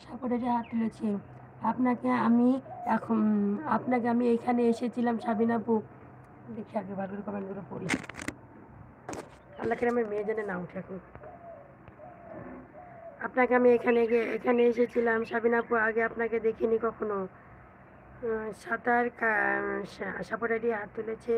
সাপোর্টারে হাত তুলেছে। আপনাকে আমি এখন আপনাকে আমি এখানে এসেছিলাম সাবিনা আপু। দেখি আগে ভালো করে কমেন্টগুলো পড়ি। আল্লাহ করে আমার মেয়ে যেন না উঠে এখন। আপনাকে আমি এখানে এসেছিলাম সাবিনা আপু, আগে আপনাকে দেখিনি কখনো। সাপোর্টারটি হাত তুলেছে।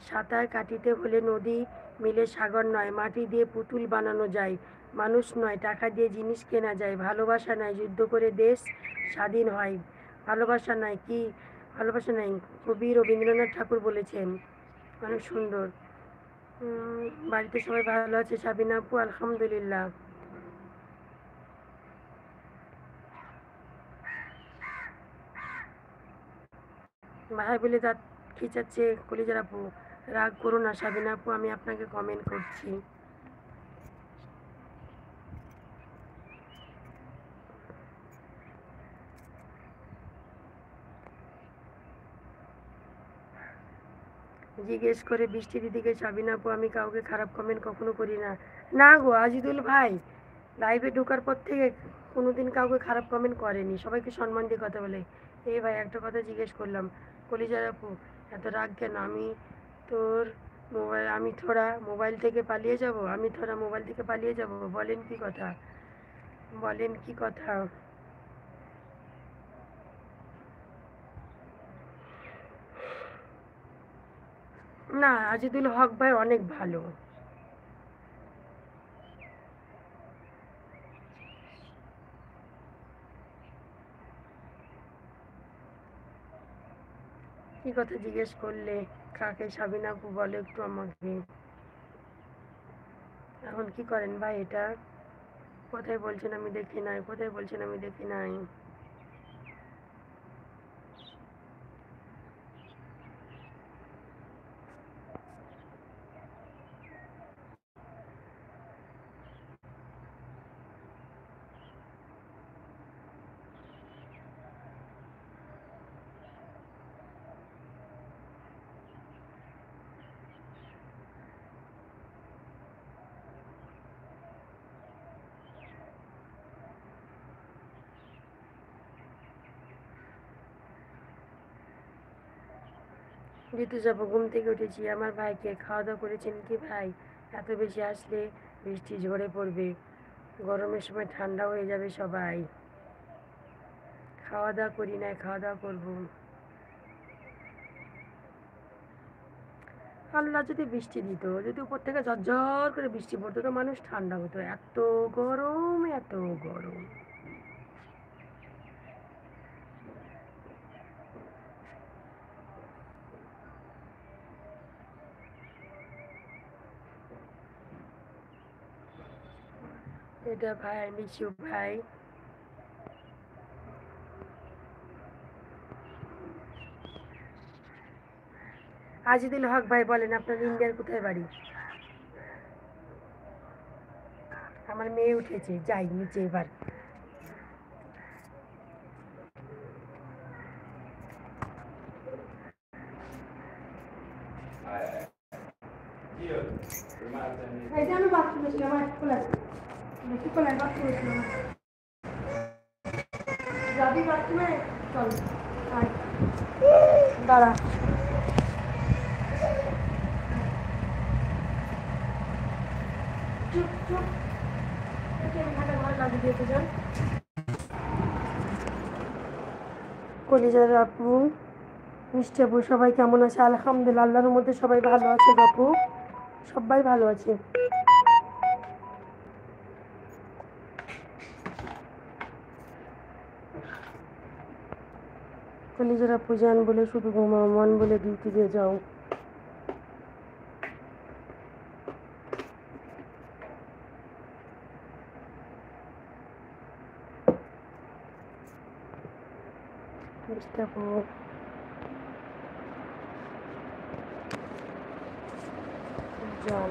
সাঁতার কাটিতে হলে নদী মিলে সাগর নয়, মাটি দিয়ে পুতুল বানানো যায়, মানুষ নয় টাকা দিয়ে জিনিস কেনা যায়, ভালোবাসা নয় যুদ্ধ করে দেশ স্বাধীন হয়, ভালোবাসা নয় কি ভালোবাসা নাই, কবি রবীন্দ্রনাথ ঠাকুর বলেছেন। অনেক সুন্দর। বাড়িতে সবাই ভালো আছে সাবিনা আপু? আলহামদুলিল্লাহ। ভাই বলে দাঁত খিচাচ্ছে কলিজার আপু। রাগ করো না সাবিনা আপু, আমি আপনাকে কমেন্ট করছি। জিজ্ঞেস করে বৃষ্টি দিদিকে সাবিনা আপু, আমি কাউকে খারাপ কমেন্ট কখনো করি না। না গো আজিদুল ভাই, লাইভে ঢোকার পর থেকে কোনোদিন কাউকে খারাপ কমেন্ট করেনি, সবাইকে সম্মান দিয়ে কথা বলে। এই ভাই একটা কথা জিজ্ঞেস করলাম, কলিজার আপু এত রাগ কেন? তোর আমি থোড়া মোবাইল থেকে পালিয়ে যাব? বলেন কি কথা? বলেন কি কথা? না, আজিদুল হক ভাই অনেক ভালো। কি কথা জিজ্ঞেস করলে? কাকে? সাবিনা আপু বলো একটু আমাকে। এখন কি করেন ভাই এটা? কোথায় বলছেন আমি দেখি নাই? কোথায় বলছেন আমি দেখি নাই? দিতে যাবো, ঘুম থেকে উঠেছি। আমার ভাইকে খাওয়া দাওয়া করেছেন কি ভাই? এত বেশি আসলে বৃষ্টি ঝরে পড়বে, গরমের সময় ঠান্ডা হয়ে যাবে সবাই। খাওয়া দাওয়া করি নাই, খাওয়া দাওয়া করবো। আল্লাহ যদি বৃষ্টি দিত, যদি উপর থেকে ঝরঝর করে বৃষ্টি পড়তো তো মানুষ ঠান্ডা হতো। এত গরম, এত গরম। এটা ভাই মিশু ভাই। আজিদুল হক ভাই বলেন, আপনার ইন্ডিয়ার কোথায় বাড়ি? আমার মেয়ে উঠেছে, যাই নিচে এবার। এই যে আমি বাথরুমে ছিলাম, বাথরুমে ছিলাম। যাবি বাথরুমে? চল আয়, দাঁড়া। চুপ চুপ, ভয় লাগিয়ে দিয়েছে যান। কলিজার আপু, মিষ্টি আপু, সবাই কেমন আছে? আলহামদুলিল্লাহ, আল্লাহর মধ্যে সবাই ভালো আছে বাপু, সবাই ভালো আছে। কলিজার আপু যান বলে শুধু ঘুমাও, মন বলে ডিউটি দিয়ে যাও। মিষ্টি আপু যান।